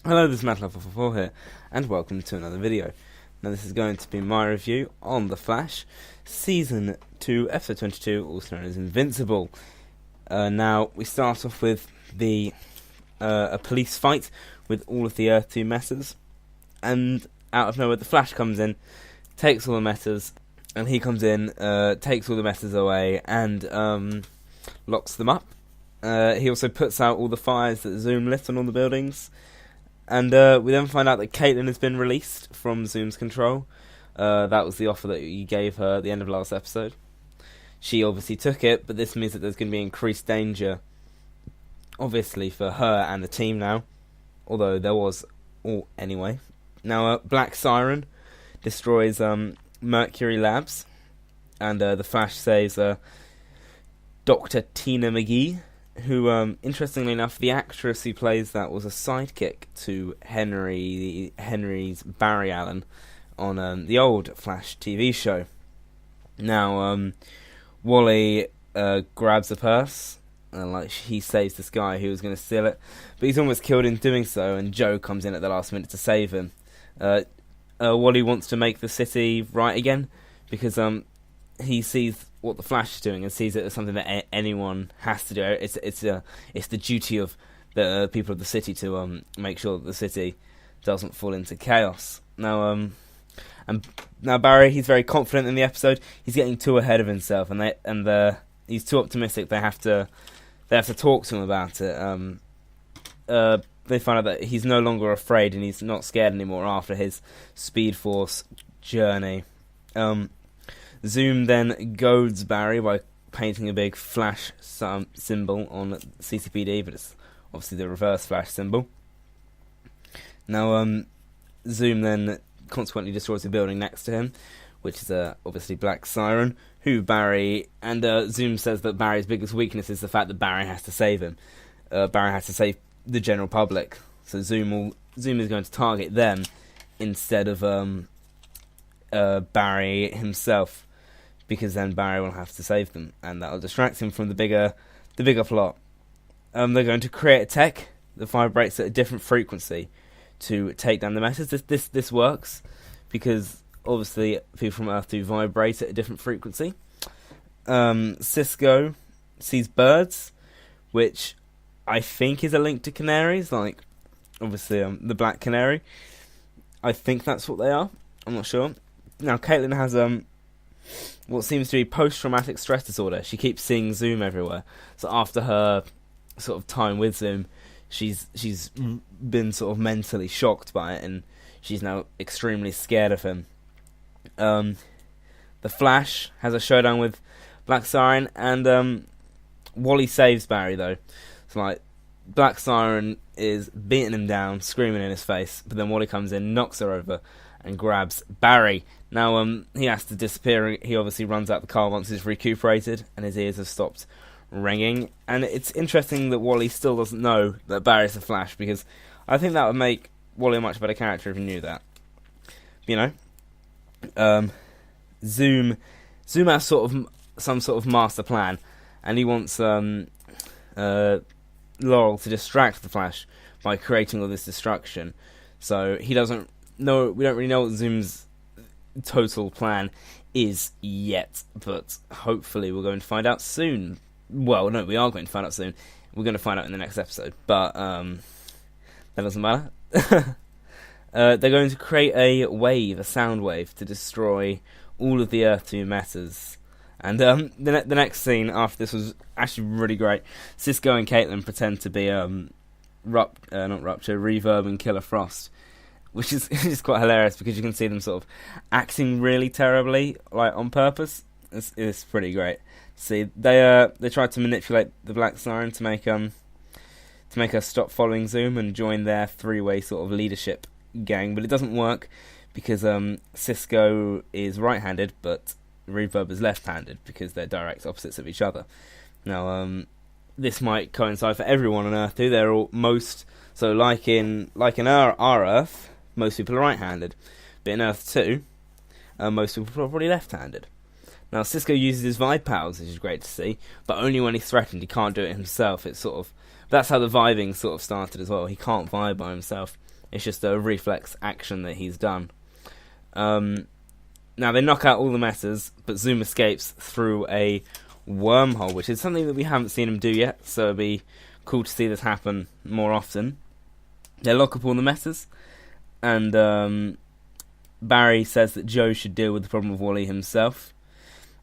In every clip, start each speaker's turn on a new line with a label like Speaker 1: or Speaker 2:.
Speaker 1: Hello, this is Matt444 here, and welcome to another video. Now this is going to be my review on The Flash, Season 2, Episode 22, also known as Invincible. Now, we start off with a police fight with all of the Earth 2 messes, and out of nowhere the Flash comes in, takes all the messes, and he comes in, takes all the messes away, and locks them up. He also puts out all the fires that Zoom lit on all the buildings. And we then find out that Caitlin has been released from Zoom's control. That was the offer that you gave her at the end of last episode. She obviously took it, but this means that there's going to be increased danger, obviously, for her and the team now. Although there was all anyway. Now, Black Siren destroys Mercury Labs, and the Flash saves Dr. Tina McGee, who, interestingly enough, the actress who plays that was a sidekick to Henry's Barry Allen on the old Flash TV show. Now, Wally grabs a purse, and he saves this guy who was going to steal it, but he's almost killed in doing so, and Joe comes in at the last minute to save him. Wally wants to make the city right again, because he sees what the Flash is doing and sees it as something that anyone has to do. It's the duty of the people of the city to make sure that the city doesn't fall into chaos. Now Barry, he's very confident in the episode. He's getting too ahead of himself, and he's too optimistic. They have to talk to him about it. They find out that he's no longer afraid and he's not scared anymore after his Speed Force journey. Zoom then goads Barry by painting a big Flash symbol on CCPD, but it's obviously the reverse Flash symbol. Now, Zoom then consequently destroys the building next to him, which is obviously Black Siren, who Barry, and Zoom says that Barry's biggest weakness is the fact that Barry has to save him. Barry has to save the general public, so Zoom is going to target them instead of Barry himself, because then Barry will have to save them, and that'll distract him from the bigger plot. They're going to create a tech that vibrates at a different frequency to take down the messes. This works because obviously people from Earth do vibrate at a different frequency. Cisco sees birds, which I think is a link to canaries, like obviously the black canary. I think that's what they are. I'm not sure. Now Caitlin has what seems to be post-traumatic stress disorder. She keeps seeing Zoom everywhere. So after her sort of time with Zoom, she's been sort of mentally shocked by it, and she's now extremely scared of him. The Flash has a showdown with Black Siren, and Wally saves Barry though. So Black Siren is beating him down, screaming in his face, but then Wally comes in, knocks her over, and grabs Barry. Now, he has to disappear. He obviously runs out the car once he's recuperated, and his ears have stopped ringing. And it's interesting that Wally still doesn't know that Barry's the Flash, because I think that would make Wally a much better character if he knew that. You know? Zoom has some sort of master plan, and he wants Laurel to distract the Flash by creating all this destruction. So he doesn't know. We don't really know what Zoom's total plan is yet, but hopefully we're going to find out soon. Well, no, we are going to find out soon. We're going to find out in the next episode, but that doesn't matter. They're going to create a sound wave, to destroy all of the Earth 2 messes. And the next scene after this was actually really great. Cisco and Caitlin pretend to be Reverb and Killer Frost, which is quite hilarious because you can see them sort of acting really terribly, on purpose. It's pretty great. See, they tried to manipulate the Black Siren to make her stop following Zoom and join their three-way sort of leadership gang, but it doesn't work because Cisco is right-handed, but Reverb is left-handed because they're direct opposites of each other. Now, this might coincide for everyone on Earth too. They're all like in our Earth, most people are right-handed, but in Earth 2, most people are probably left-handed. Now, Cisco uses his vibe powers, which is great to see, but only when he's threatened. He can't do it himself. It's sort of that's how the vibing sort of started as well. He can't vibe by himself. It's just a reflex action that he's done. Now they knock out all the messes, but Zoom escapes through a wormhole, which is something that we haven't seen him do yet, so it'd be cool to see this happen more often. They lock up all the messes, and Barry says that Joe should deal with the problem of Wally himself.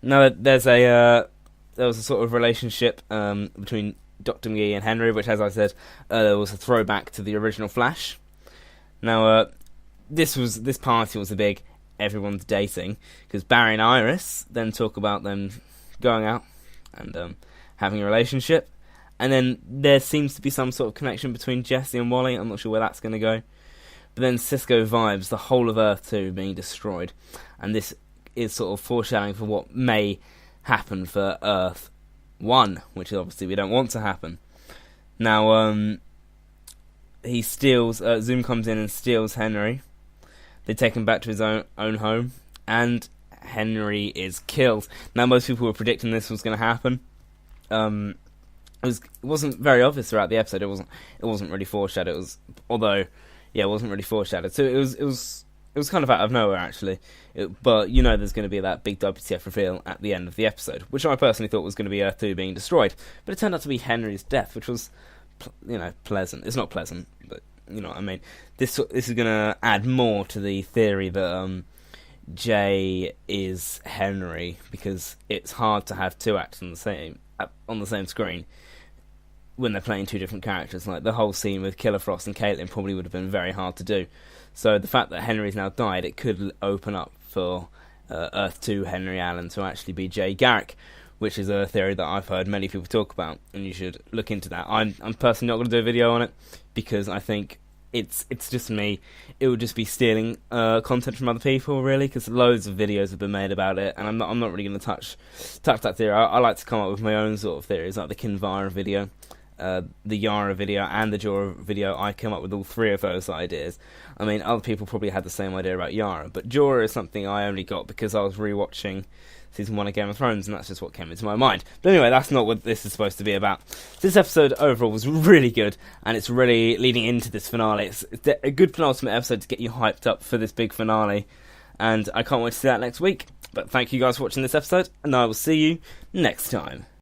Speaker 1: Now there was a sort of relationship between Dr. McGee and Henry, which, as I said, was a throwback to the original Flash. Now this party was a big everyone's dating, because Barry and Iris then talk about them going out and having a relationship, and then there seems to be some sort of connection between Jesse and Wally. I'm not sure where that's going to go, but then Cisco vibes the whole of Earth 2 being destroyed, and this is sort of foreshadowing for what may happen for Earth 1, which obviously we don't want to happen. Now he steals Zoom comes in and steals Henry. They take him back to his own home, and Henry is killed. Now, most people were predicting this was going to happen. It wasn't very obvious throughout the episode. It wasn't really foreshadowed. It wasn't really foreshadowed. So it was kind of out of nowhere, actually. But there's going to be that big WTF reveal at the end of the episode, which I personally thought was going to be Earth 2 being destroyed. But it turned out to be Henry's death, which was, pleasant. It's not pleasant, but you know what I mean. This is going to add more to the theory that Jay is Henry, because it's hard to have two actors on the same screen when they're playing two different characters. Like the whole scene with Killer Frost and Caitlin probably would have been very hard to do. So the fact that Henry's now died, it could open up for Earth 2 Henry Allen to actually be Jay Garrick, which is a theory that I've heard many people talk about, and you should look into that. I'm personally not going to do a video on it, because I think it's just me. It would just be stealing content from other people, really, because loads of videos have been made about it, and I'm not really going to touch that theory. I like to come up with my own sort of theories, like the Kinvara video, the Yara video, and the Jorah video. I came up with all three of those ideas. I mean, other people probably had the same idea about Yara, but Jorah is something I only got because I was rewatching Season 1 of Game of Thrones, and that's just what came into my mind. But anyway, that's not what this is supposed to be about. This episode overall was really good, and it's really leading into this finale. It's a good penultimate episode to get you hyped up for this big finale, and I can't wait to see that next week. But thank you guys for watching this episode, and I will see you next time.